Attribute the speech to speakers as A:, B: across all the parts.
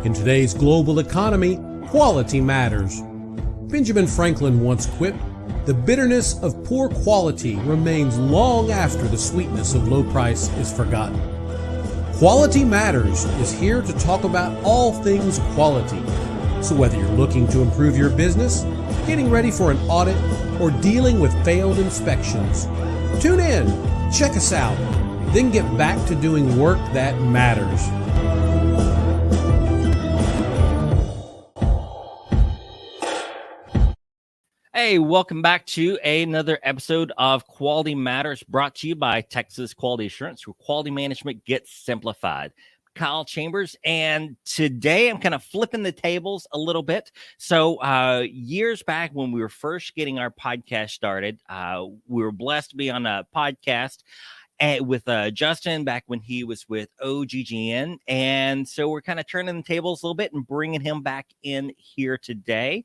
A: In today's global economy, quality matters. Benjamin Franklin once quipped, "The bitterness of poor quality remains long after the sweetness of low price is forgotten." Quality Matters is here to talk about all things quality. So whether you're looking to improve your business, getting ready for an audit, or dealing with failed inspections, tune in, check us out, then get back to doing work that matters.
B: Hey, welcome back to another episode of Quality Matters, brought to you by Texas Quality Assurance, where quality management gets simplified. Kyle Chambers, and today I'm kind of flipping the tables a little bit. So years back when we were first getting our podcast started, we were blessed to be on a podcast with Justin back when he was with OGGN. And so we're kind of turning the tables a little bit and bringing him back in here today.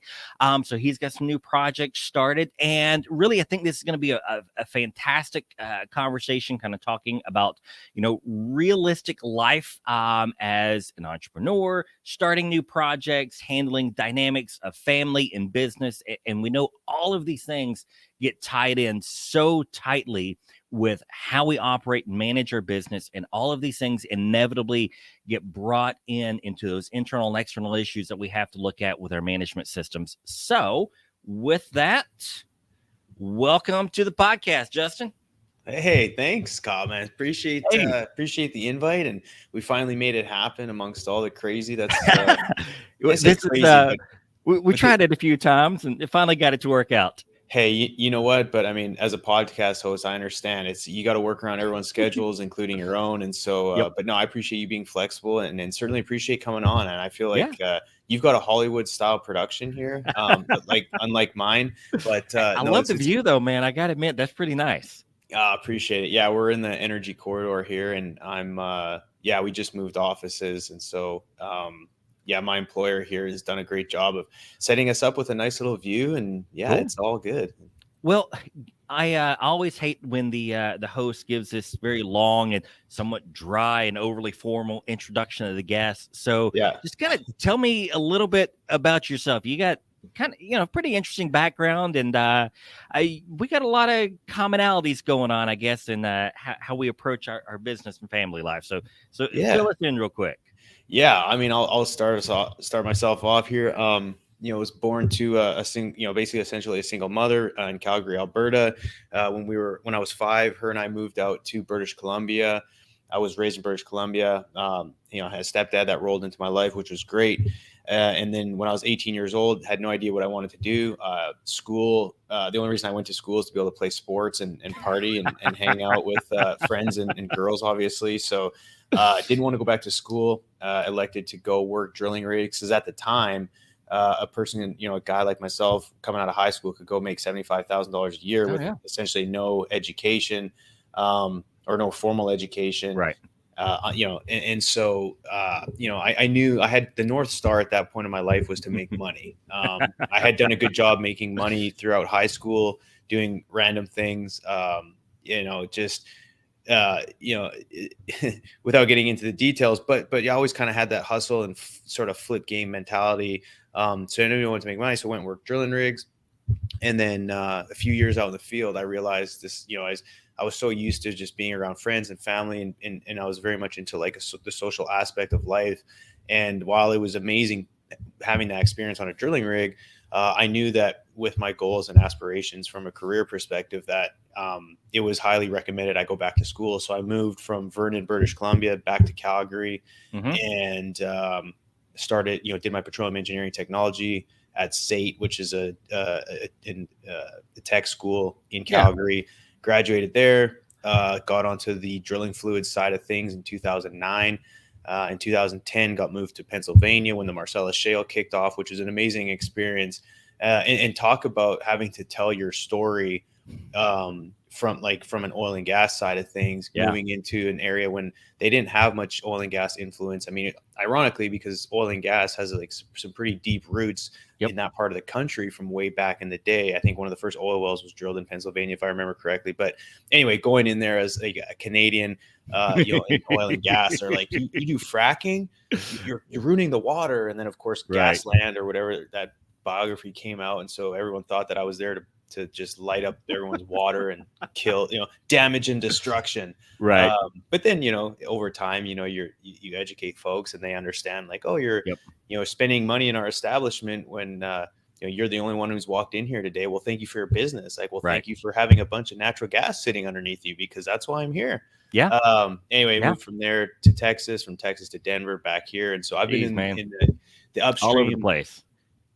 B: So he's got some new projects started. And really, I think this is going to be a fantastic conversation, kind of talking about, realistic life as an entrepreneur, starting new projects, handling dynamics of family and business. And we know all of these things get tied in so tightly with how we operate and manage our business, and all of these things inevitably get brought into those internal and external issues that we have to look at with our management systems. So with that, welcome to the podcast, Justin.
C: Hey, thanks, Kyle, man. Appreciate the invite, and we finally made it happen amongst all the crazy that's
B: we tried it a few times and it finally got it to work out.
C: Hey, you know what? But I mean, as a podcast host, I understand you got to work around everyone's schedules, including your own. And so, but no, I appreciate you being flexible and certainly appreciate coming on. And I feel like you've got a Hollywood style production here, but unlike mine. But
B: I love the view, though, man. I got to admit, that's pretty nice.
C: Appreciate it. Yeah, we're in the energy corridor here, and we just moved offices, and so. My employer here has done a great job of setting us up with a nice little view, and cool. It's all good.
B: Well, I always hate when the host gives this very long and somewhat dry and overly formal introduction of the guest. So just kind of tell me a little bit about yourself. You got kind of, pretty interesting background, and we got a lot of commonalities going on, I guess, in how we approach our business and family life. So fill us in real quick.
C: Yeah, I mean, I'll start myself off here. Was born to essentially a single mother in Calgary, Alberta. When I was 5, her and I moved out to British Columbia. I was raised in British Columbia. I had a stepdad that rolled into my life, which was great. And then when I was 18 years old, had no idea what I wanted to do. School. The only reason I went to school is to be able to play sports and party and hang out with friends and girls, obviously. So didn't want to go back to school. Elected to go work drilling rigs, because at the time, a person, a guy like myself coming out of high school could go make $75,000 a year with essentially no education or no formal education.
B: Right.
C: So I knew I had the North Star at that point in my life was to make money. I had done a good job making money throughout high school, doing random things, without getting into the details, but you always kind of had that hustle and sort of flip game mentality. So I knew I wanted to make money. So I went and worked drilling rigs. And then a few years out in the field, I realized this, I was so used to just being around friends and family, and I was very much into the social aspect of life. And while it was amazing having that experience on a drilling rig, I knew that with my goals and aspirations from a career perspective, that it was highly recommended I go back to school. So I moved from Vernon, British Columbia, back to Calgary, and started, did my petroleum engineering technology at SAIT, which is a tech school in Calgary. Graduated there, got onto the drilling fluids side of things in 2009. In 2010, got moved to Pennsylvania when the Marcellus Shale kicked off, which was an amazing experience. And talk about having to tell your story from an oil and gas side of things,
B: Yeah.
C: moving into an area when they didn't have much oil and gas influence. I mean, ironically, because oil and gas has like some pretty deep roots
B: Yep.
C: in that part of the country from way back in the day. I think one of the first oil wells was drilled in Pennsylvania, if I remember correctly. But anyway, going in there as like a Canadian, in oil and gas, or like you do fracking, you're ruining the water. And then of course,
B: Right.
C: Gasland or whatever that biography came out, and so everyone thought that I was there to just light up everyone's water and kill, damage and destruction.
B: Right.
C: But then, over time, you educate folks and they understand like, oh, you're,
B: Yep.
C: Spending money in our establishment when, you're the only one who's walked in here today. Well, thank you for your business. Like, well,
B: Right.
C: thank you for having a bunch of natural gas sitting underneath you, because that's why I'm here.
B: Yeah.
C: Anyway,
B: Yeah.
C: moved from there to Texas, from Texas to Denver, back here. And so I've been in the upstream.
B: All over the place.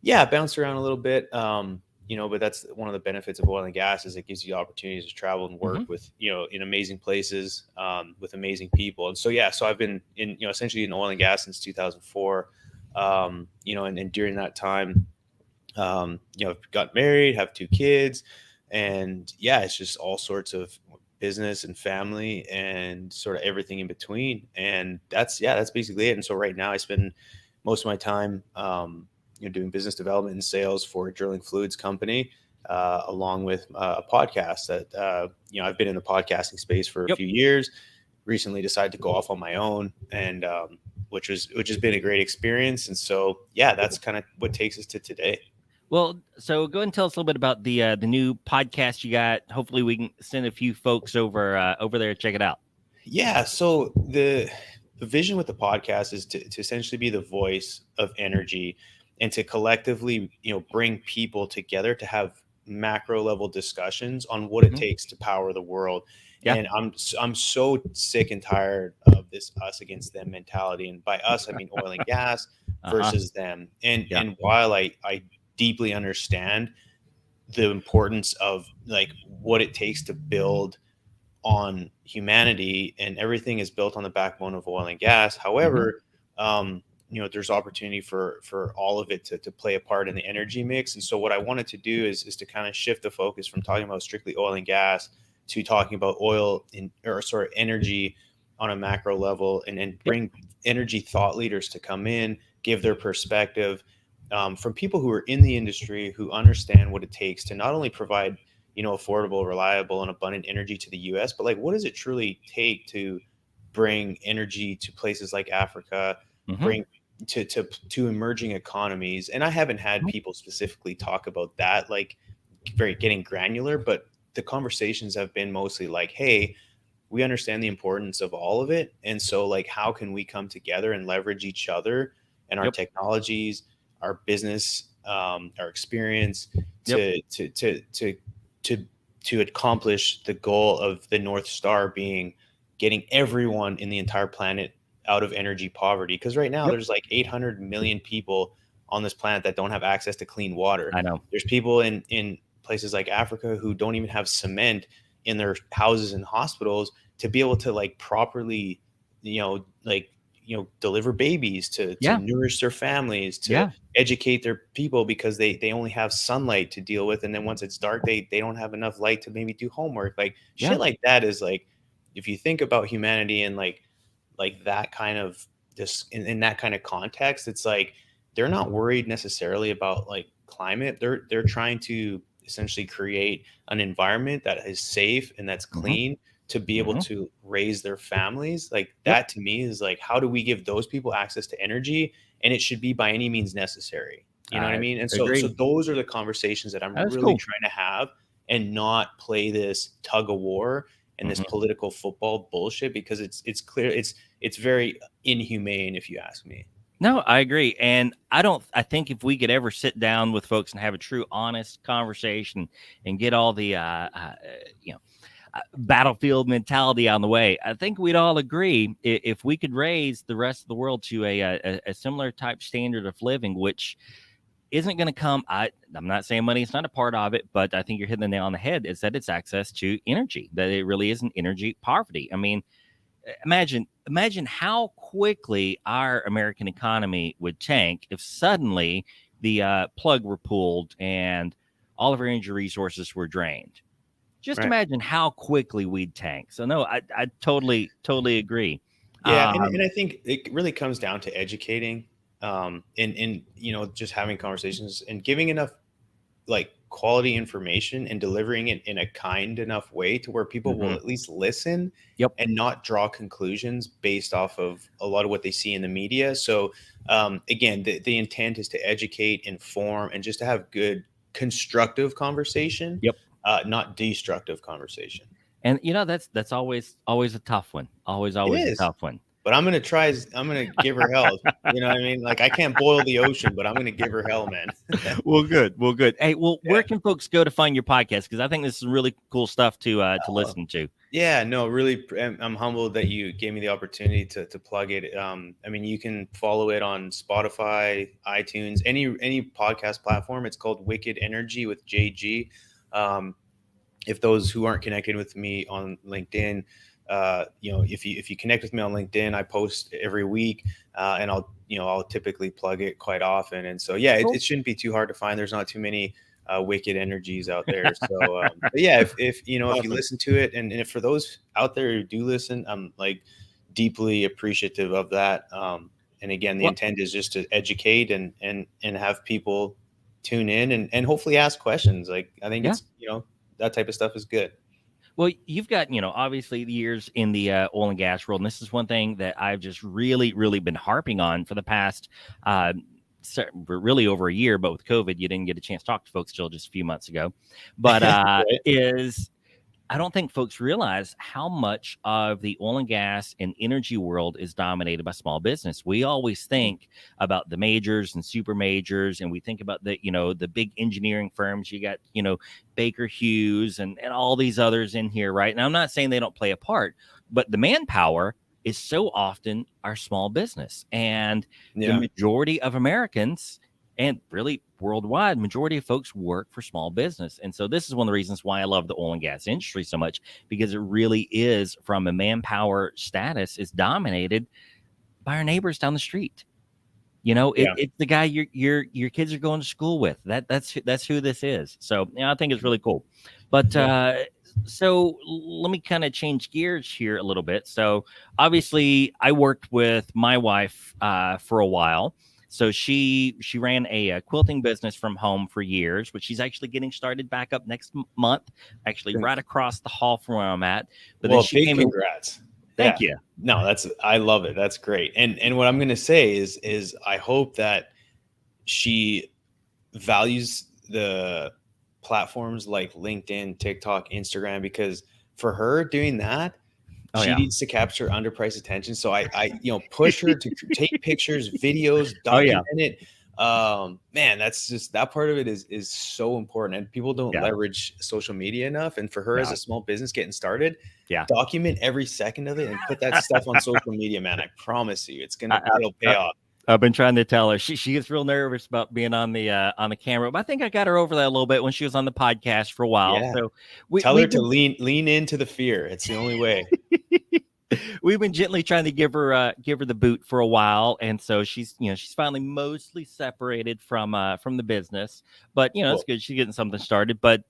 C: Yeah, bounced around a little bit. But that's one of the benefits of oil and gas is it gives you opportunities to travel and work with, in amazing places, with amazing people. And so, so I've been in, essentially in oil and gas since 2004. And during that time, got married, have 2 kids, and it's just all sorts of business and family and sort of everything in between. And that's basically it. And so right now I spend most of my time, doing business development and sales for a drilling fluids company, along with a podcast that, I've been in the podcasting space for a few years, recently decided to go off on my own, and which has been a great experience. And so, that's kind of what takes us to today.
B: Well, so go ahead and tell us a little bit about the new podcast you got. Hopefully we can send a few folks over there to check it out.
C: Yeah. So the vision with the podcast is to essentially be the voice of energy, and to collectively, bring people together to have macro level discussions on what it takes to power the world. Yeah. And I'm so sick and tired of this us against them mentality. And by us, I mean oil and gas versus them. And while I deeply understand the importance of like what it takes to build on humanity, and everything is built on the backbone of oil and gas. However, there's opportunity for all of it to play a part in the energy mix. And so what I wanted to do is to kind of shift the focus from talking about strictly oil and gas to talking about energy on a macro level, and bring energy thought leaders to come in, give their perspective, from people who are in the industry, who understand what it takes to not only provide, affordable, reliable, and abundant energy to the US, but like, what does it truly take to bring energy to places like Africa, bring to emerging economies. And I haven't had people specifically talk about that, like getting granular, but the conversations have been mostly like, hey, we understand the importance of all of it. And so like, how can we come together and leverage each other and our technologies, our business, our experience to accomplish the goal of the North Star being getting everyone in the entire planet out of energy poverty. Because right now there's like 800 million people on this planet that don't have access to clean water.
B: I know.
C: There's people in places like Africa who don't even have cement in their houses and hospitals to be able to like properly, deliver babies, to nourish their families, to educate their people, because they only have sunlight to deal with. And then once it's dark, they don't have enough light to maybe do homework. Like shit like that is like, if you think about humanity and like that kind of this in that kind of context, it's like they're not worried necessarily about like climate. They're trying to essentially create an environment that is safe and that's clean to be able to raise their families. Like that to me is like, how do we give those people access to energy? And it should be by any means necessary. You know what I mean? And so those are the conversations that I'm really trying to have, and not play this tug of war and this political football bullshit, because it's clear it's very inhumane, if you ask me.
B: No, I agree. And I think if we could ever sit down with folks and have a true honest conversation and get all the battlefield mentality on the way, I think we'd all agree if we could raise the rest of the world to a similar type standard of living, which isn't going to come. I'm not saying money is not a part of it, but I think you're hitting the nail on the head, is that it's access to energy, that it really isn't energy poverty. I mean, imagine how quickly our American economy would tank if suddenly the plug were pulled and all of our energy resources were drained. just
C: Right.
B: imagine how quickly we'd tank. So no, I totally agree.
C: Yeah, and I think it really comes down to educating, and just having conversations and giving enough like quality information and delivering it in a kind enough way to where people will
B: Mhm.
C: at least listen
B: Yep.
C: and not draw conclusions based off of a lot of what they see in the media. So again, the intent is to educate, inform, and just to have good constructive conversation,
B: Yep.
C: not destructive conversation.
B: And that's always a tough one. Always
C: It
B: a
C: is.
B: tough one.
C: But I'm gonna give her hell. You know what I mean? Like I can't boil the ocean, but I'm gonna give her hell, man.
B: Well, good. Well, good. Hey, well,
C: Yeah.
B: where can folks go to find your podcast? Because I think this is really cool stuff to
C: Oh,
B: listen to.
C: yeah, no, really, I'm humbled that you gave me the opportunity to plug it. I mean, you can follow it on Spotify, iTunes, any podcast platform. It's called Wicked Energy with JG. Um, if those who aren't connected with me on LinkedIn, if you connect with me on LinkedIn, I post every week, and I'll typically plug it quite often. And so, yeah,
B: Cool.
C: it shouldn't be too hard to find. There's not too many wicked energies out there. So, but yeah, if you
B: Awesome.
C: listen to it, and if for those out there who do listen, I'm like deeply appreciative of that. And again, the
B: Well,
C: intent is just to educate and have people tune in and hopefully ask questions. Like I think
B: yeah.
C: it's that type of stuff is good.
B: Well, you've got, obviously the years in the oil and gas world. And this is one thing that I've just really, really been harping on for the past, really over a year. But with COVID, you didn't get a chance to talk to folks till just a few months ago. But
C: Right.
B: I don't think folks realize how much of the oil and gas and energy world is dominated by small business. We always think about the majors and super majors, and we think about the big engineering firms. You got, Baker Hughes and all these others in here, right? And I'm not saying they don't play a part, but the manpower is so often our small business. And the
C: Yeah.
B: majority of Americans, and really worldwide, majority of folks work for small business. And so this is one of the reasons why I love the oil and gas industry so much, because it really is, from a manpower status, is dominated by our neighbors down the street.
C: Yeah.
B: It's the guy your kids are going to school with. That's who this is. So I think it's really cool. But so let me kind of change gears here a little bit. So obviously I worked with my wife for a while. So she ran a quilting business from home for years, which she's actually getting started back up next month, actually right across the hall from where I'm at. But
C: Well,
B: then she
C: big
B: came in.
C: congrats.
B: Thank
C: Yeah.
B: you.
C: No, I love it. That's great. And what I'm going to say is I hope that she values the platforms like LinkedIn, TikTok, Instagram, because for her doing that,
B: Oh,
C: she
B: yeah.
C: needs to capture underpriced attention. So I push her to take pictures, videos,
B: Oh, yeah.
C: document it. Man, that's just, that part of it is so important, and people don't
B: Yeah.
C: leverage social media enough. And for her as
B: Yeah.
C: a small business getting started,
B: Yeah.
C: document every second of it and put that stuff on social media, man. I promise you, it'll pay off.
B: I've been trying to tell her. She gets real nervous about being on the camera, but I think I got her over that a little bit when she was on the podcast for a while.
C: Yeah.
B: So
C: Tell her to lean into the fear. It's the only way.
B: We've been gently trying to give her the boot for a while, and so she's finally mostly separated from the business. But
C: Cool.
B: it's good. She's getting something started. But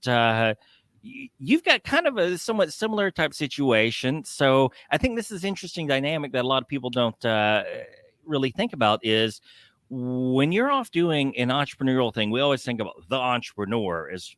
B: you've got kind of a somewhat similar type situation. So I think this is interesting dynamic that a lot of people don't really think about is when you're off doing an entrepreneurial thing. We always think about the entrepreneur as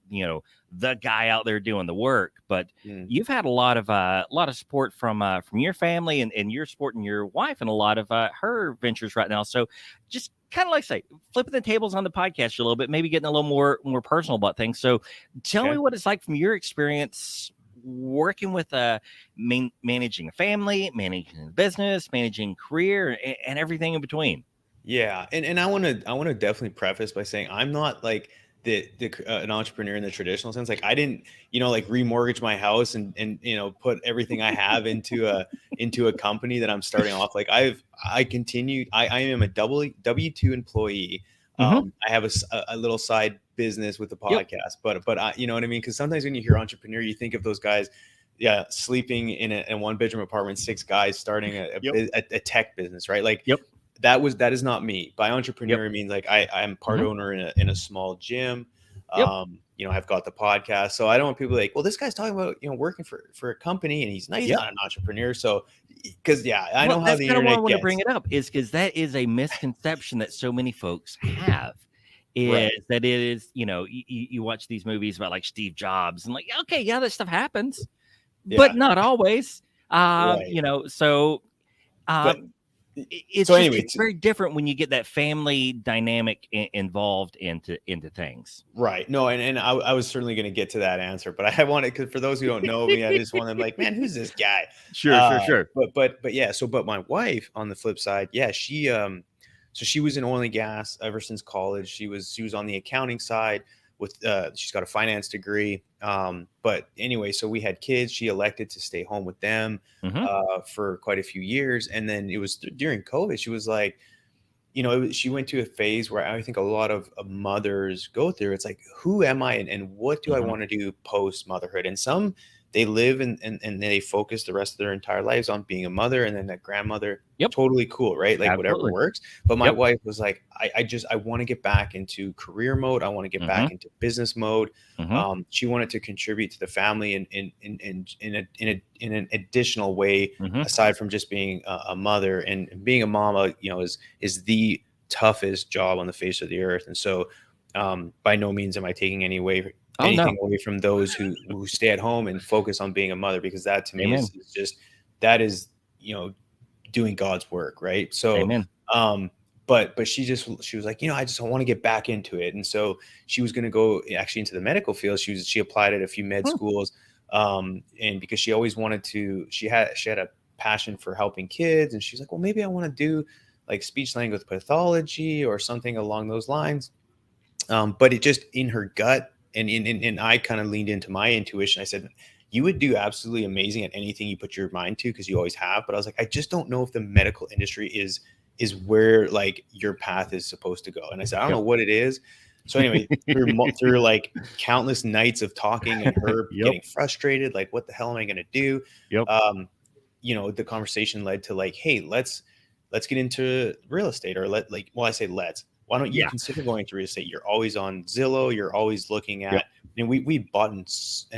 B: the guy out there doing the work, but you've had a lot of support from your family and you're supporting your wife and a lot of her ventures right now. So just kind of like say flipping the tables on the podcast a little bit, maybe getting a little more personal about things. So tell me what it's like from your experience working with managing a family, managing a business, managing career, and everything in between.
C: Yeah, and I want to definitely preface by saying I'm not like an entrepreneur in the traditional sense. Like I didn't like remortgage my house and put everything I have into a company that I'm starting off. Like I am a W-2 employee. I have a little side business with the podcast, but I, you know what I mean? Because sometimes when you hear entrepreneur, you think of those guys, sleeping in a one bedroom apartment, 6 guys starting a tech business, right? Like that is not me. By entrepreneur, it means like I'm part owner in a small gym.
B: Yep.
C: I've got the podcast, so I don't want people like, well, this guy's talking about, working for a company and he's not an entrepreneur. So, because I know how
B: that's
C: the
B: kind of why I
C: internet
B: want to
C: gets.
B: bring it up, is because that is a misconception that so many folks have. Is
C: Right.
B: that it is, you watch these movies about like Steve Jobs and like, okay, yeah, that stuff happens, but not always.
C: Right.
B: So
C: But
B: it's
C: so
B: just
C: anyway,
B: it's very different when you get that family dynamic involved into things.
C: right. No, and I was certainly going to get to that answer, but I wanted, because for those who don't know me, I just want them like, man, who's this guy?
B: Sure.
C: But yeah. So, but my wife on the flip side, she so she was in oil and gas ever since college. She was on the accounting side with she's got a finance degree. But anyway, so we had kids. She elected to stay home with them for quite a few years, and then it was during COVID. She was like, she went to a phase where I think a lot of mothers go through. It's like, who am I and what do I want to do post motherhood? And some, they live and they focus the rest of their entire lives on being a mother and then a grandmother.
B: Yep.
C: Totally cool, right? Like whatever
B: Absolutely.
C: works. But my wife was like, I want to get back into career mode. I want to get back into business mode. She wanted to contribute to the family in an additional way, aside from just being a mother. And being a mama, is the toughest job on the face of the earth. And so by no means am I taking anything away from those who stay at home and focus on being a mother, because that to me is just, that is, doing God's work. Right. So, but she was like, I just want to get back into it. And so she was going to go actually into the medical field. She applied at a few med schools. And because she always wanted to, she had a passion for helping kids. And she's like, well, maybe I want to do like speech language pathology or something along those lines. But it just, in her gut, and I kind of leaned into my intuition. I said, you would do absolutely amazing at anything you put your mind to, because you always have. But I was like, I just don't know if the medical industry is where like your path is supposed to go. And I said, I don't know what it is. So anyway, through like countless nights of talking and her getting frustrated, like, what the hell am I going to do? The conversation led to like, hey, let's get into real estate, or I say let's. Why don't you consider going to real estate? You're always on Zillow. You're always looking at, we bought and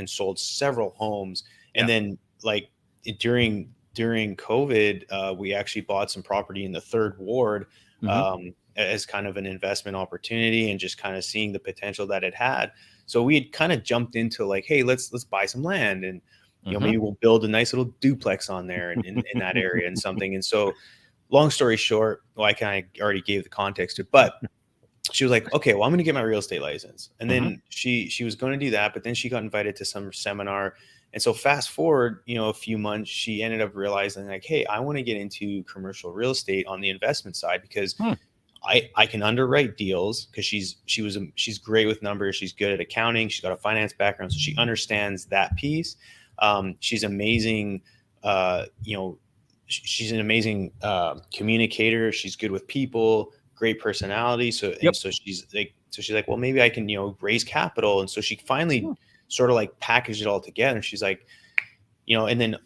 C: sold several homes. And then like during COVID, we actually bought some property in the 3rd Ward as kind of an investment opportunity, and just kind of seeing the potential that it had. So we had kind of jumped into like, hey, let's buy some land, and maybe we'll build a nice little duplex on there in that area and something. And so, long story short, I kind of already gave the context to it, but she was like, okay, well, I'm going to get my real estate license. And then she was going to do that, but then she got invited to some seminar. And so fast forward, a few months, she ended up realizing like, hey, I want to get into commercial real estate on the investment side, because I can underwrite deals, because she's great with numbers. She's good at accounting. She's got a finance background, so she understands that piece. She's amazing. She's an amazing communicator. She's good with people, great personality. So she's like, well, maybe I can, raise capital. And so she finally sort of like packaged it all together. She's like, and then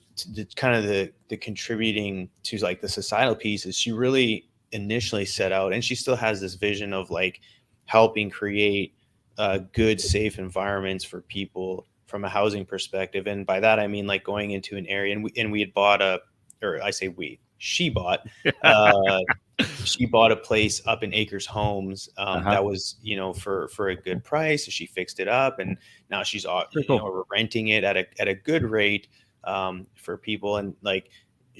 C: kind of the contributing to like the societal piece is, she really initially set out, and she still has this vision of like helping create good, safe environments for people from a housing perspective. And by that, I mean like going into an area, and we had bought she bought a place up in Acres Homes that was, for a good price. She fixed it up, and now she's renting it at a good rate for people. And like,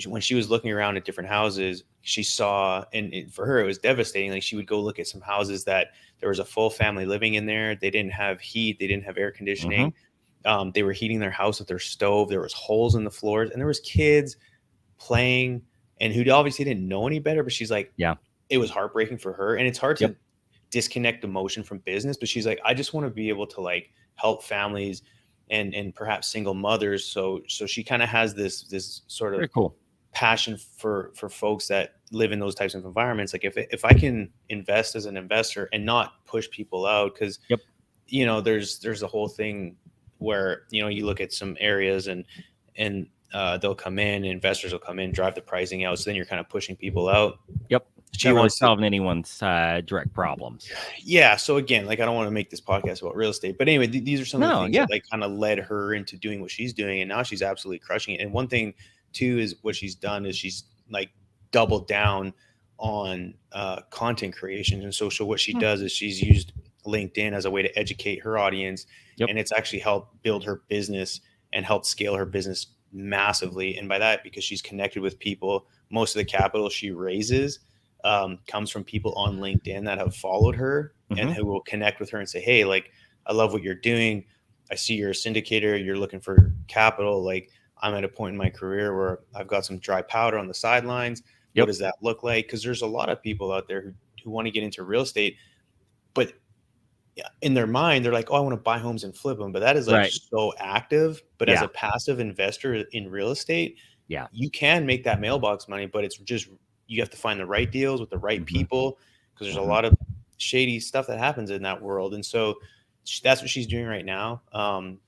C: when she was looking around at different houses, she saw, and for her, it was devastating. Like, she would go look at some houses that there was a full family living in there. They didn't have heat. They didn't have air conditioning. They were heating their house with their stove. There was holes in the floors, and there was kids playing, and who obviously didn't know any better. But she's like, it was heartbreaking for her. And it's hard to disconnect emotion from business. But she's like, I just want to be able to like help families and perhaps single mothers. So she kind of has this sort of passion for folks that live in those types of environments. Like, if I can invest as an investor and not push people out, because there's a whole thing where you look at some areas and they'll come in, investors will come in, drive the pricing out, so then you're kind of pushing people out. she
B: Not really
C: wants to,
B: solving anyone's direct problems.
C: yeah. So again, like I don't want to make this podcast about real estate, but anyway, these are some of the things that like kind of led her into doing what she's doing, and now she's absolutely crushing it. And one thing too is what she's done is she's like doubled down on content creation and social. What she does is she's used LinkedIn as a way to educate her audience, and it's actually helped build her business and helped scale her business massively. And by that, because she's connected with people, most of the capital she raises comes from people on LinkedIn that have followed her and who will connect with her and say, hey, like, I love what you're doing. I see you're a syndicator. You're looking for capital. Like, I'm at a point in my career where I've got some dry powder on the sidelines. What does that look like? Because there's a lot of people out there who want to get into real estate, but in their mind, they're like, oh, I want to buy homes and flip them. But that is like so active. But as a passive investor in real estate, you can make that mailbox money, but it's just, you have to find the right deals with the right people, because there's a lot of shady stuff that happens in that world. And so that's what she's doing right now.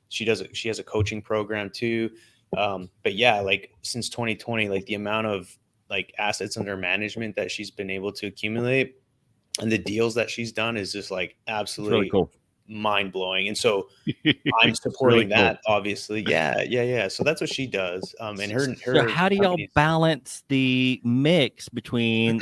C: She has a coaching program too. But yeah, like since 2020, like the amount of like assets under management that she's been able to accumulate and the deals that she's done is just like absolutely
B: really cool,
C: mind blowing. And so I'm supporting really that, obviously. Yeah. So that's what she does. And her.
B: So how do y'all balance the mix between,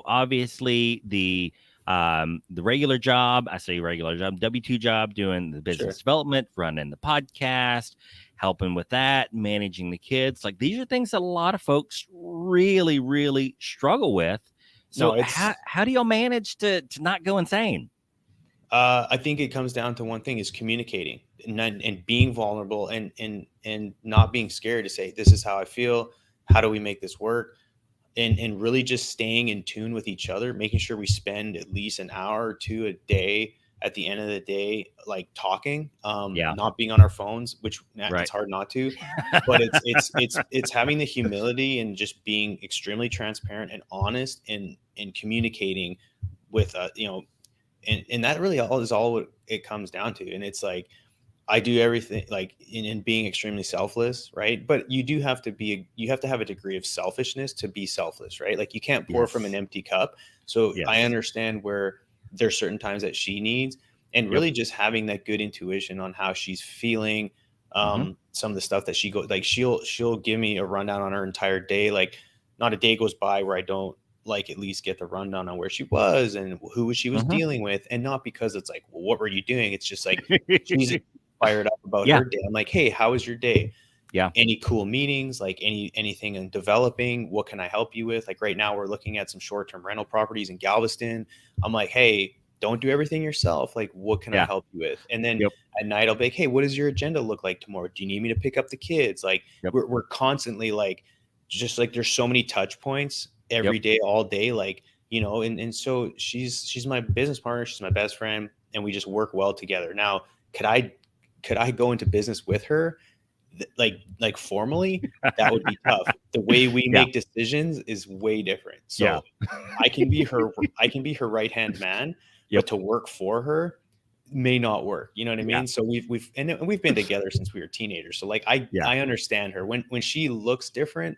B: obviously the regular job, I say regular job, W-2 job, doing the business development, running the podcast, helping with that, managing the kids. Like these are things that a lot of folks really, really struggle with. So how do y'all manage to not go insane?
C: I think it comes down to one thing, is communicating and being vulnerable and not being scared to say, this is how I feel. How do we make this work? And really just staying in tune with each other, making sure we spend at least an hour or two a day at the end of the day, like talking, not being on our phones, which it's hard not to, but it's having the humility and just being extremely transparent and honest and communicating with, and that really is all what it comes down to. And it's like, I do everything like in being extremely selfless, right? But you have to have a degree of selfishness to be selfless, right? Like you can't pour from an empty cup. So I understand where there's certain times that she needs, and really just having that good intuition on how she's feeling. Some of the stuff that she goes, like she'll give me a rundown on her entire day. Like not a day goes by where I don't like at least get the rundown on where she was and who she was dealing with. And not because it's like, well, what were you doing? It's just like, she's fired up about her day. I'm like, hey, how was your day? Any cool meetings, like anything in developing? What can I help you with? Like right now we're looking at some short-term rental properties in Galveston. I'm like, hey, don't do everything yourself. Like, what can I help you with? And then at night I'll be like, hey, what does your agenda look like tomorrow? Do you need me to pick up the kids? Like we're constantly like, just like there's so many touch points every day, all day, like, and so she's my business partner. She's my best friend, and we just work well together. Now, could I go into business with her? Like formally, that would be tough. The way we make decisions is way different. So I can be her right-hand man, but to work for her may not work. You know what I mean? So we've been together since we were teenagers. So like I understand her when she looks different.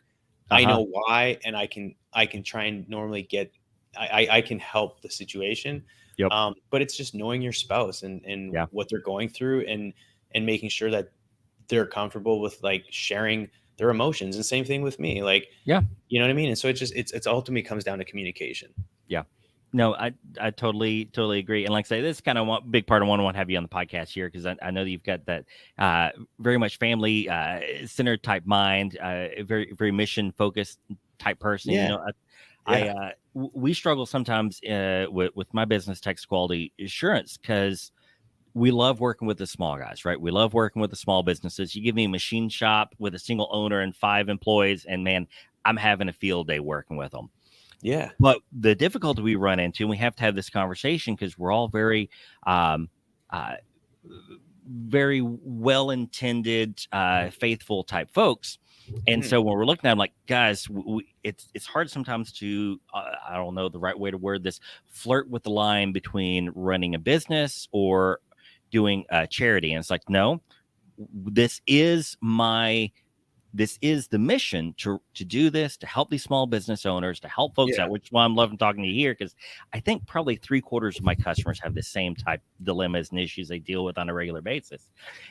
C: I know why, and I can try and normally I can help the situation. But it's just knowing your spouse and what they're going through and making sure that they're comfortable with like sharing their emotions. And same thing with me, like, you know what I mean? And so it's ultimately comes down to communication.
B: No, I totally agree. And like I say, this is kind of one big part of one I want to have you on the podcast here, because I know that you've got that very much family centered type mind, very, very mission focused type person. We struggle sometimes with my business, Texas Quality Assurance, because we love working with the small guys, right? We love working with the small businesses. You give me a machine shop with a single owner and 5 employees, and man, I'm having a field day working with them.
C: Yeah.
B: But the difficulty we run into, and we have to have this conversation because we're all very, very well-intended, faithful type folks. And so when we're looking at them, like, guys, it's hard sometimes to, I don't know the right way to word this, flirt with the line between running a business or doing a charity. And it's like, no, this is my this is the mission to do this, to help these small business owners, to help folks out, which is why I'm loving talking to you here, because I think probably 3/4 of my customers have the same type dilemmas and issues they deal with on a regular basis.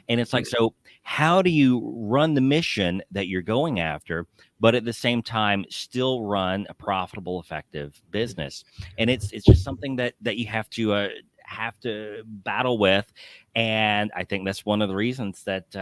B: And it's like, so how do you run the mission that you're going after, but at the same time still run a profitable, effective business? And it's just something that you have to battle with. And I think that's one of the reasons that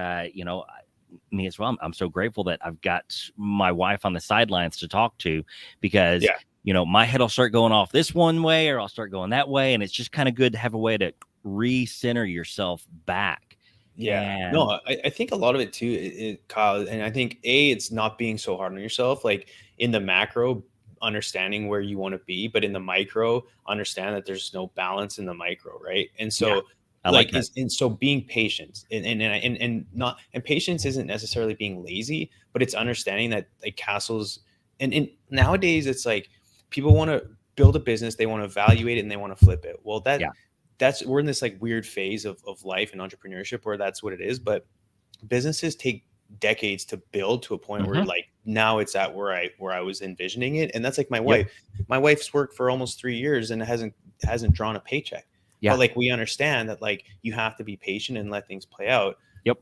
B: me as well, I'm so grateful that I've got my wife on the sidelines to talk to, because my head will start going off this one way or I'll start going that way, and it's just kind of good to have a way to recenter yourself back.
C: Yeah. No, I think a lot of it too, Kyle, and I think it's not being so hard on yourself, like in the macro, understanding where you want to be, but in the micro, understand that there's no balance in the micro, right? And so and so being patient and patience isn't necessarily being lazy, but it's understanding that like castles and nowadays it's like people want to build a business, they want to evaluate it and they want to flip it. Well, that's we're in this like weird phase of life and entrepreneurship where that's what it is. But businesses take decades to build to a point where like now it's at where I was envisioning it. And that's like my wife. My wife's worked for almost 3 years and hasn't drawn a paycheck. But like we understand that like you have to be patient and let things play out.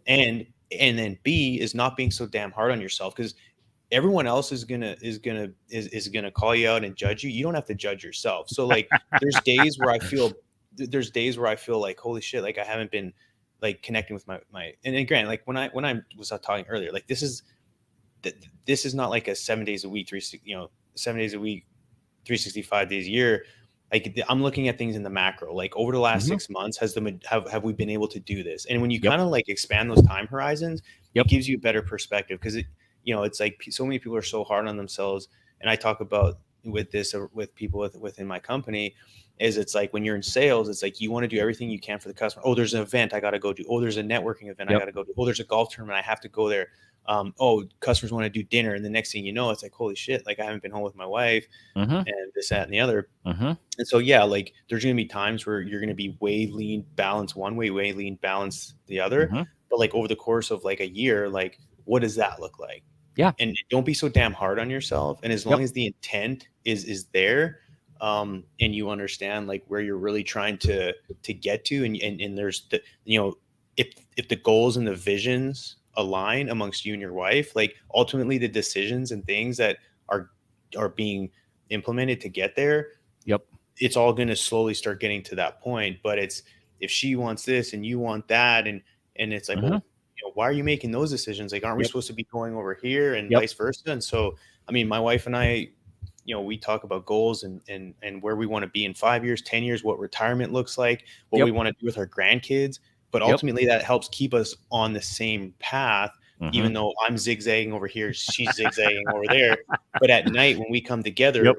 C: And then B is not being so damn hard on yourself, because everyone else is gonna call you out and judge you. You don't have to judge yourself. So like there's days where I feel like holy shit, like I haven't been like connecting with my and then granted, like when I was talking earlier, like this is not like a 7 days a week, 7 days a week, 365 days a year. Like I'm looking at things in the macro, like over the last 6 months, have we been able to do this? And when you kind of like expand those time horizons, it gives you a better perspective, because it's like so many people are so hard on themselves. And I talk about with this with people within my company, is it's like when you're in sales, it's like you want to do everything you can for the customer. Oh, there's an event I got to go to. Oh, there's a networking event I got to go to. Oh, there's a golf tournament I have to go there. Customers want to do dinner, and the next thing you know, it's like, holy shit, like I haven't been home with my wife and this, that, and the other. And so, like there's going to be times where you're going to be way lean balance one way, way lean balance the other. But like over the course of like a year, like what does that look like? And don't be so damn hard on yourself. And as long as the intent is there, and you understand like where you're really trying to get to, and there's the, if the goals and the visions align amongst you and your wife, like ultimately the decisions and things that are being implemented to get there, it's all going to slowly start getting to that point. But it's if she wants this and you want that, and it's like, well, why are you making those decisions? Like, aren't we supposed to be going over here, and vice versa? And so, I mean, my wife and I, we talk about goals and where we want to be in 5 years, 10 years, what retirement looks like, what we want to do with our grandkids. But ultimately that helps keep us on the same path, even though I'm zigzagging over here, she's zigzagging over there. But at night when we come together,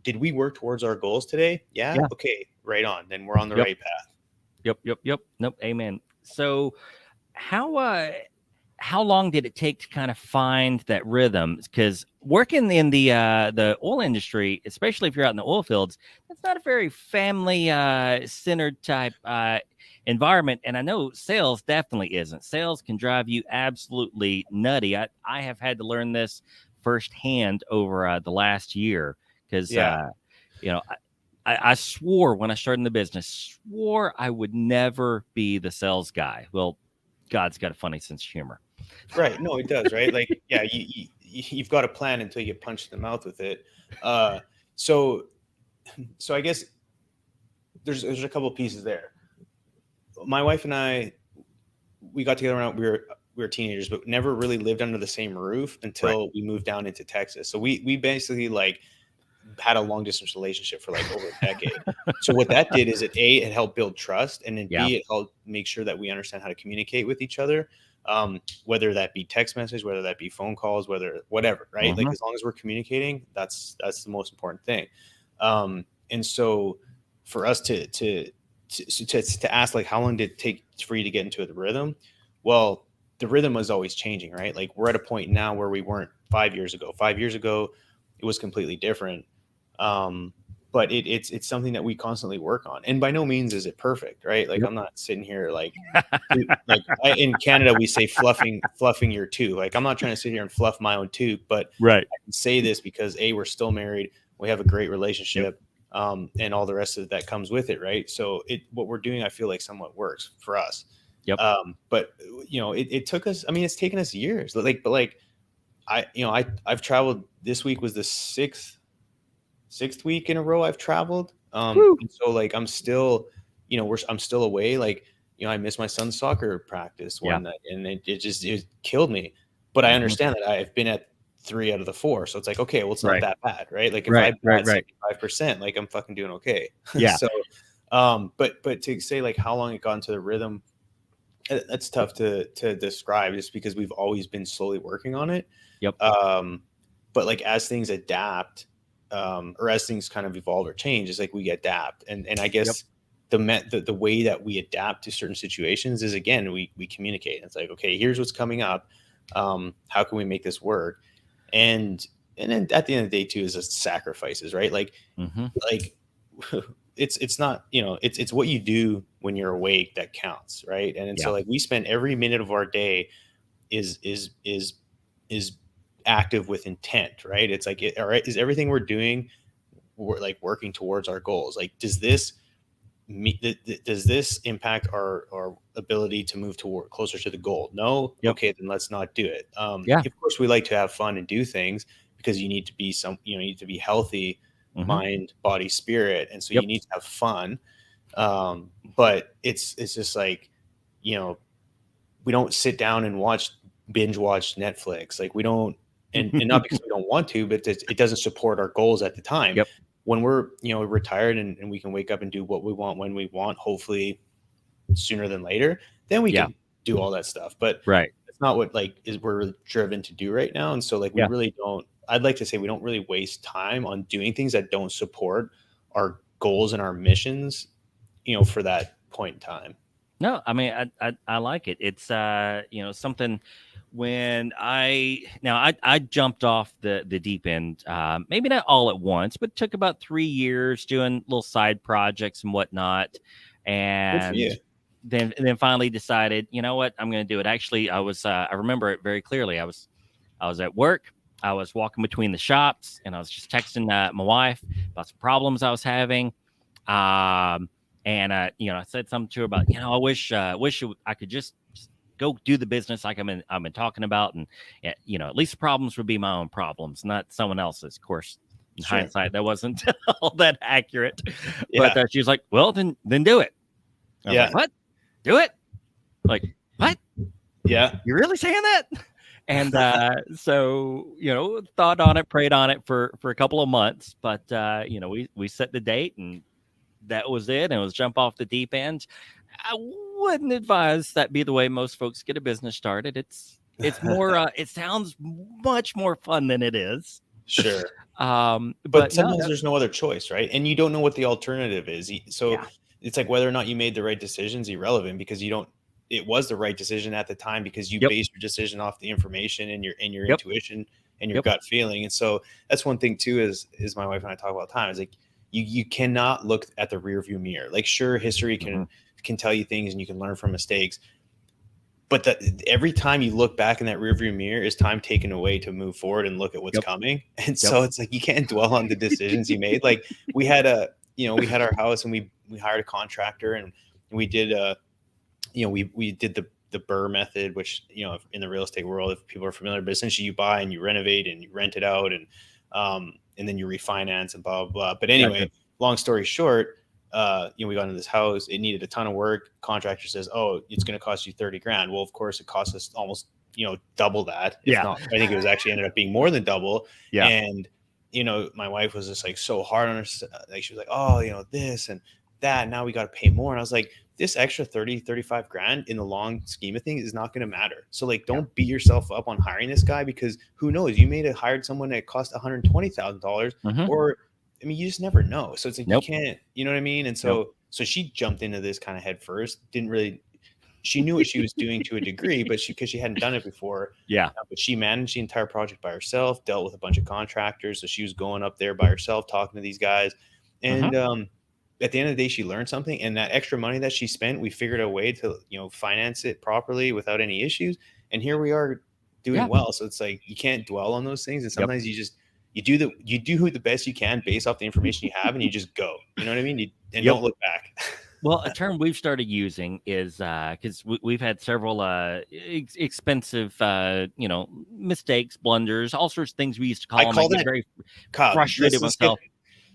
C: did we work towards our goals today? Yeah. Okay. Right on. Then we're on the right path.
B: Nope. Amen. So how long did it take to kind of find that rhythm? Because working in the oil industry, especially if you're out in the oil fields, that's not a very family centered type environment. And I know sales definitely isn't. Sales can drive you absolutely nutty. I have had to learn this firsthand over the last year, because I swore when I started in the business, I would never be the sales guy. Well, God's got a funny sense of humor.
C: Right. No, it does. Right. Like, you've got a plan until you get punched in the mouth with it. So I guess there's a couple of pieces there. My wife and I, we got together when we were teenagers, but never really lived under the same roof until we moved down into Texas. So we basically like had a long distance relationship for like over a decade. So what that did is it helped build trust, and then B, it helped make sure that we understand how to communicate with each other. Whether that be text message, whether that be phone calls, whatever, right? Like as long as we're communicating, that's the most important thing. And so for us to ask like how long did it take for you to get into the rhythm? Well, the rhythm was always changing, right? Like we're at a point now where we weren't 5 years ago. 5 years ago, it was completely different. but it's something that we constantly work on. And by no means is it perfect, right? Like I'm not sitting here like in Canada we say fluffing your tube. Like I'm not trying to sit here and fluff my own tube, but
B: right.
C: I can say this because we're still married, we have a great relationship, and all the rest of that comes with it, right? So what we're doing, I feel like somewhat works for us.
B: Yep.
C: But it took us. I mean, it's taken us years. I've traveled. This week was the sixth week in a row I've traveled. And so like I'm still, I'm still away. Like, I missed my son's soccer practice one night, and it killed me. But I understand that I've been at 3 out of the 4, so it's like, okay, well, it's not that bad, right? Like if I had 75%, like I'm fucking doing okay.
B: Yeah.
C: So, but to say like how long it got into the rhythm, that's tough to describe, just because we've always been slowly working on it.
B: Yep.
C: But like as things adapt, or as things kind of evolve or change, it's like we adapt, and I guess the way that we adapt to certain situations is, again, we communicate. It's like, okay, here's what's coming up. How can we make this work? And then at the end of the day too is just sacrifices, right? Like, like it's not, it's what you do when you're awake that counts, right? And so like we spend every minute of our day is active with intent, right? It's like, all right, is everything we're doing, we're like working towards our goals? Like, does this impact our ability to move closer to the goal? No. Okay, then let's not do it. Of course we like to have fun and do things, because you need to be you need to be healthy, mind, body, spirit, and so you need to have fun. But it's just like, we don't sit down and binge watch Netflix. Like we don't, and not because we don't want to, but it doesn't support our goals at the time. When we're, retired and we can wake up and do what we want when we want, hopefully sooner than later, then we can do all that stuff. But it's not what we're driven to do right now. And so like, we really don't, I'd like to say we don't really waste time on doing things that don't support our goals and our missions, for that point in time.
B: No, I mean, I like it. It's, something. When I jumped off the deep end, maybe not all at once, but it took about 3 years doing little side projects and whatnot. And then finally decided, you know what, I'm going to do it. Actually, I remember it very clearly. I was at work. I was walking between the shops, and I was just texting my wife about some problems I was having. And I said something to her about, I wish I could just go do the business like I've been talking about, and at least the problems would be my own problems, not someone else's. Of course, in hindsight, that wasn't all that accurate. But she was like, "Well, then do it." Like, what? Do it? Like, what?
C: Yeah,
B: you're really saying that? And so thought on it, prayed on it for a couple of months, but we set the date, and that was it. And it was jump off the deep end. I wouldn't advise that be the way most folks get a business started. It's more, it sounds much more fun than it is.
C: Sure. But sometimes there's no other choice, right? And you don't know what the alternative is. So it's like whether or not you made the right decision is irrelevant, because it was the right decision at the time, because you based your decision off the information and your intuition and your gut feeling. And so that's one thing too, is my wife and I talk about all the time, is like, you cannot look at the rear view mirror. Like, sure, history can tell you things and you can learn from mistakes, but every time you look back in that rearview mirror is time taken away to move forward and look at what's coming. And so it's like, you can't dwell on the decisions you made. Like we had our house, and we hired a contractor, and we did we did the BRRRR method, which, in the real estate world, if people are familiar, but essentially you buy and you renovate and you rent it out, and then you refinance and blah, blah, blah. But anyway, long story short, we got into this house. It needed a ton of work. Contractor says, "Oh, it's going to cost you $30,000." Well, of course, it cost us almost, double that. I think it was actually ended up being more than double. Yeah. And, my wife was just like so hard on her. Like, she was like, "Oh, this and that. Now we got to pay more." And I was like, this extra 35 grand in the long scheme of things is not going to matter. So like, don't beat yourself up on hiring this guy, because who knows, you may have hired someone that cost $120,000 or, I mean, you just never know. So it's like, you can't, you know what I mean? And so she jumped into this kind of head first, she knew what she was doing to a degree, but because she hadn't done it before. But she managed the entire project by herself, dealt with a bunch of contractors. So she was going up there by herself, talking to these guys. And at the end of the day, she learned something, and that extra money that she spent, we figured a way to, finance it properly without any issues. And here we are doing well. So it's like, you can't dwell on those things. And sometimes you do the best you can based off the information you have, and you just go, you know what I mean? Don't look back.
B: Well, a term we've started using is because we've had several expensive, mistakes, blunders, all sorts of things we used to call them. I get very frustrated myself.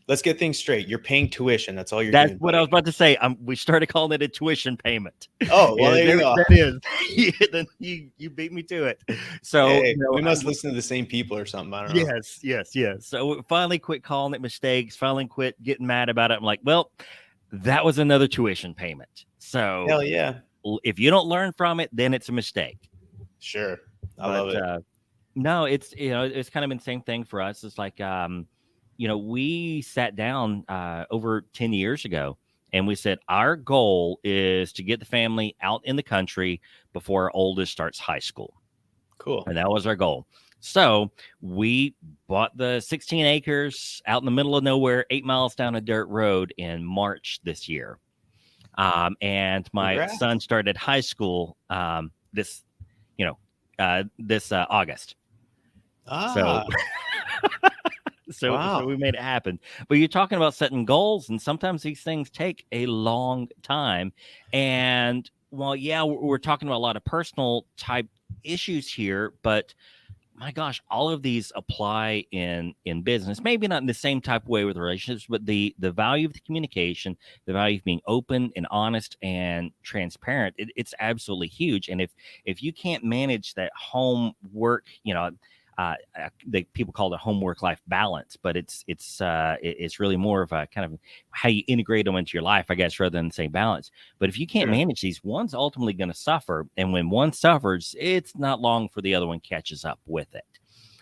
C: Let's get things straight. You're paying tuition. That's all you're
B: doing.
C: That's
B: what I was about to say. We started calling it a tuition payment.
C: Oh, well, there you go.
B: That is. Then you beat me to it. So
C: we must listen to the same people or something. I don't know.
B: Yes. So we finally quit calling it mistakes. Finally quit getting mad about it. I'm like, well, that was another tuition payment. So
C: hell yeah.
B: If you don't learn from it, then it's a mistake.
C: Sure. I love it.
B: No, it's it's kind of been the same thing for us. It's like we sat down over 10 years ago and we said our goal is to get the family out in the country before our oldest starts high school.
C: Cool.
B: And that was our goal. So we bought the 16 acres out in the middle of nowhere, 8 miles down a dirt road in March this year. And my son started high school this August. So we made it happen. But you're talking about setting goals, and sometimes these things take a long time. And while, we're talking about a lot of personal type issues here, but my gosh, all of these apply in business. Maybe not in the same type of way with relationships, but the value of the communication, the value of being open and honest and transparent, it's absolutely huge. And if you can't manage that home work, people call it home work life balance, but it's really more of a kind of how you integrate them into your life, I guess, rather than say balance. But if you can't manage these, one's ultimately going to suffer, and when one suffers, it's not long for the other one catches up with it.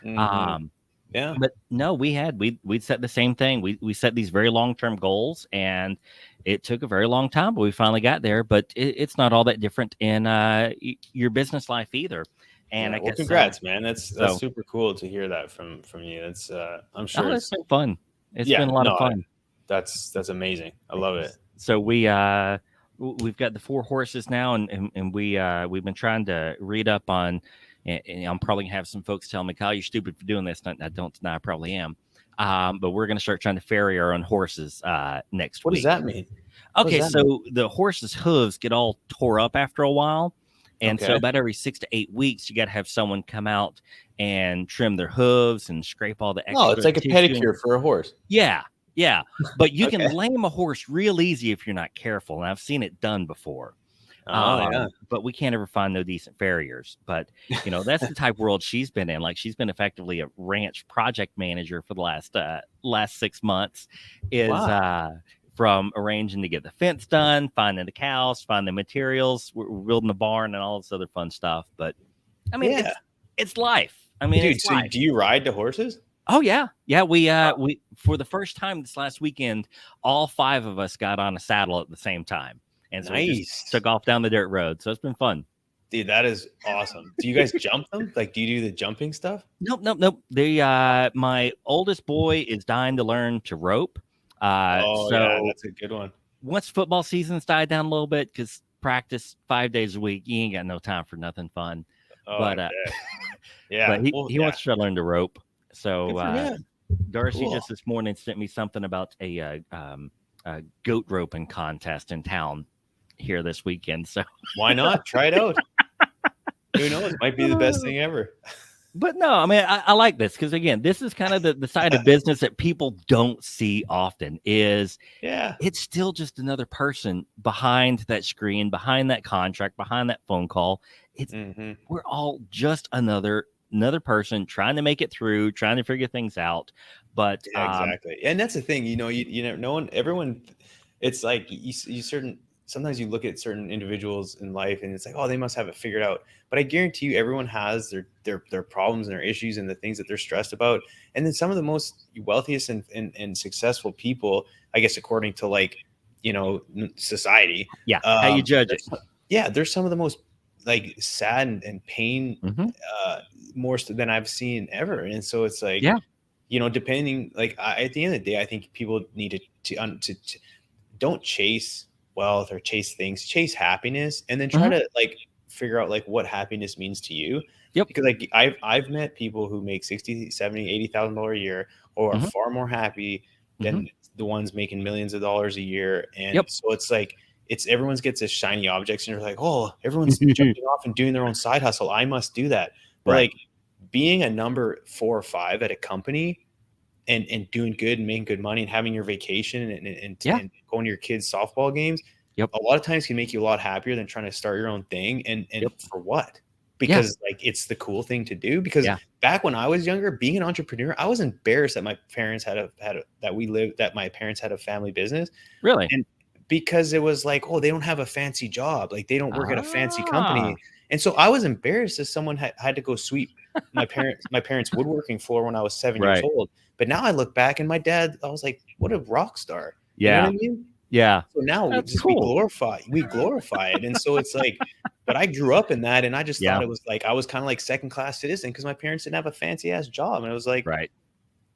B: But no, we'd set the same thing. We set these very long-term goals, and it took a very long time, but we finally got there. But it's not all that different in your business life either. And I guess,
C: congrats, man. That's super cool to hear that from you. That's I'm sure
B: it's been fun. It's been a lot of fun.
C: That's amazing. I love it.
B: So we've got the 4 horses now, and we've been trying to read up on. And I'm probably gonna have some folks tell me, Kyle, you're stupid for doing this. I don't deny I probably am. But we're gonna start trying to ferry our own horses next week.
C: What does that mean?
B: Okay, so the horse's hooves get all tore up after a while. And so about every 6 to 8 weeks, you got to have someone come out and trim their hooves and scrape all the extra.
C: Oh, it's like a pedicure for a horse.
B: Yeah. But you can lame a horse real easy if you're not careful. And I've seen it done before. But we can't ever find no decent farriers. But, that's the type of world she's been in. Like, she's been effectively a ranch project manager for the last 6 months. From arranging to get the fence done, finding the cows, finding the materials, we're building the barn and all this other fun stuff. But I mean, it's life. I mean,
C: dude, so do you ride the horses?
B: Oh yeah. We for the first time this last weekend, all 5 of us got on a saddle at the same time, and so we just took off down the dirt road. So it's been fun.
C: Dude, that is awesome. Do you guys jump them? Like, do you do the jumping stuff?
B: Nope. My oldest boy is dying to learn to rope.
C: That's a good one.
B: Once football season's died down a little bit, because practice 5 days a week, you ain't got no time for nothing fun. But he wants to learn to rope. So Darcy just this morning sent me something about a goat roping contest in town here this weekend. So
C: why not try it out? Who knows? Might be the best thing ever.
B: But no, I mean, I like this because, again, this is kind of the side of business that people don't see often is it's still just another person behind that screen, behind that contract, behind that phone call. It's we're all just another person trying to make it through, trying to figure things out. But
C: exactly. And that's the thing, everyone, it's like sometimes you look at certain individuals in life and it's like, oh, they must have it figured out. But I guarantee you, everyone has their problems and their issues and the things that they're stressed about. And then some of the most wealthiest and successful people, I guess, according to society.
B: Yeah. How you judge it.
C: Yeah. They're some of the most sad and pain more so than I've seen ever. And so it's like, depending, like at the end of the day, I think people need to don't chase wealth or chase things, chase happiness, and then try to like figure out like what happiness means to you.
B: Yep.
C: Because like I've met people who make 60, 70, $80,000 a year or are far more happy than the ones making millions of dollars a year. And so it's like, everyone's gets this shiny objects and you're like, oh, everyone's jumping off and doing their own side hustle. I must do that. But like being a number 4 or 5 at a company and doing good and making good money and having your vacation and going to your kids' softball games, a lot of times can make you a lot happier than trying to start your own thing. And for what? Because like it's the cool thing to do. Because back when I was younger, being an entrepreneur, I was embarrassed that my parents that my parents had a family business.
B: Really?
C: And because it was like, oh, they don't have a fancy job, like they don't work at a fancy company. And so I was embarrassed that someone had to go sweep my parents' woodworking floor when I was 7 years old. But now I look back and my dad, I was like, what a rock star. You know what I mean?
B: Yeah.
C: So now we glorify it. And so it's like, but I grew up in that. And I just thought it was like, I was kind of like second-class citizen because my parents didn't have a fancy ass job. And it was like,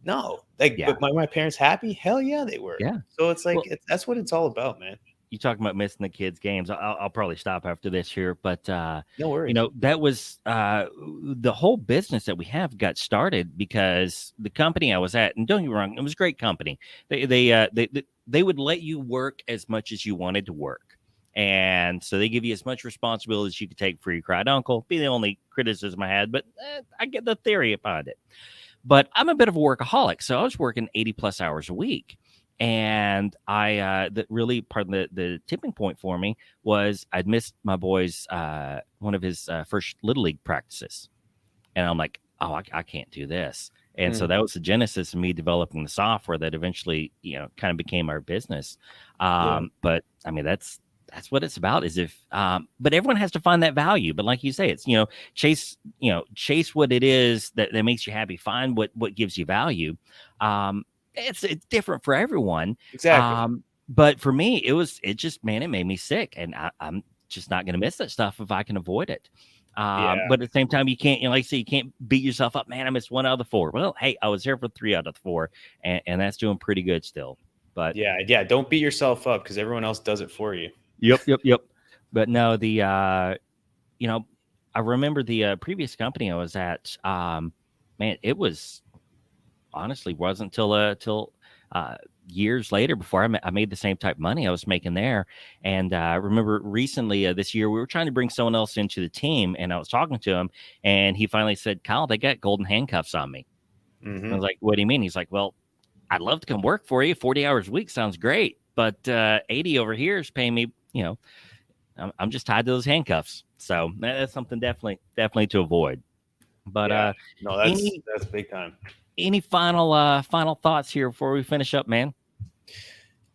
C: no, like, but my parents happy? Hell yeah, they were.
B: Yeah.
C: So it's like, that's what it's all about, man.
B: You talking about missing the kids' games. I'll probably stop after this here, but
C: no worries.
B: That was the whole business that we have got started because the company I was at, and don't get me wrong, it was a great company. They would let you work as much as you wanted to work, and so they give you as much responsibility as you could take for your cried uncle. Be the only criticism I had, but I get the theory behind it. But I'm a bit of a workaholic, so I was working 80+ hours a week. And that really part of the tipping point for me was I'd missed my boy's one of his first little league practices, and I'm like, oh, I can't do this. And so that was the genesis of me developing the software that eventually, kind of became our business. But I mean, that's what it's about. But everyone has to find that value. But like you say, it's chase what it is that makes you happy. Find what gives you value. It's different for everyone.
C: Exactly.
B: But for me, it made me sick, and I'm just not going to miss that stuff if I can avoid it. But at the same time, you can't, like I say, you can't beat yourself up. Man, I missed 1 out of the 4. Well, hey, I was here for 3 out of the 4, and that's doing pretty good still. But
C: yeah, don't beat yourself up because everyone else does it for you.
B: Yep. But no, I remember the previous company I was at. Man, it was. Honestly wasn't till years later before I made the same type of money I was making there. And I remember recently this year, we were trying to bring someone else into the team, and I was talking to him, and he finally said, Kyle, they got golden handcuffs on me. I was like, what do you mean? He's like, well, I'd love to come work for you. 40 hours a week sounds great, but 80 over here is paying me, I'm just tied to those handcuffs. So that's something definitely to avoid. But
C: no, that's big time.
B: Any final thoughts here before we finish up, man?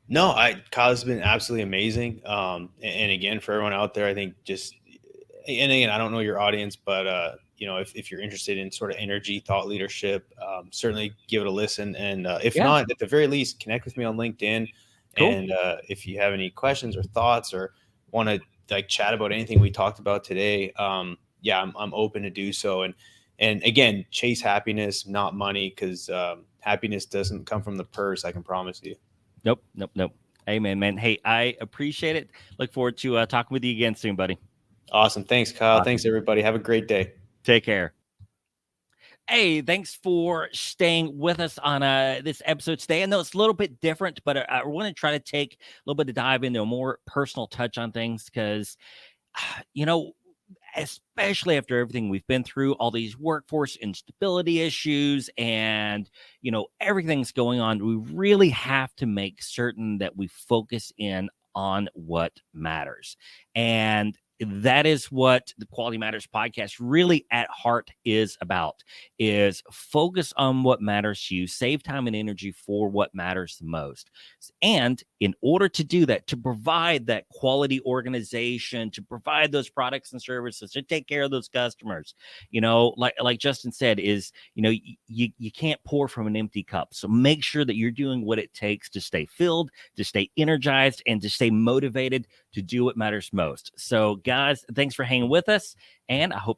C: No, Kyle's been absolutely amazing. And again, for everyone out there, I think and again, I don't know your audience, but if you're interested in sort of energy, thought leadership, certainly give it a listen. And if not, at the very least, connect with me on LinkedIn. Cool. And if you have any questions or thoughts or want to like chat about anything we talked about today, I'm open to do so. And again, chase happiness, not money, because happiness doesn't come from the purse. I can promise you.
B: Nope. Amen, man. Hey, I appreciate it. Look forward to talking with you again soon, buddy.
C: Awesome. Thanks, Kyle. Awesome. Thanks, everybody. Have a great day.
B: Take care. Hey, thanks for staying with us on this episode today. I know it's a little bit different, but I want to try to take a little bit of dive into a more personal touch on things because, especially after everything we've been through, all these workforce instability issues and, everything's going on, we really have to make certain that we focus in on what matters. And that is what the Quality Matters podcast really at heart is about, is focus on what matters to you, save time and energy for what matters the most. And in order to do that, to provide that quality organization, to provide those products and services, to take care of those customers, like Justin said, is, you can't pour from an empty cup. So make sure that you're doing what it takes to stay filled, to stay energized, and to stay motivated to do what matters most. So guys, thanks for hanging with us, and I hope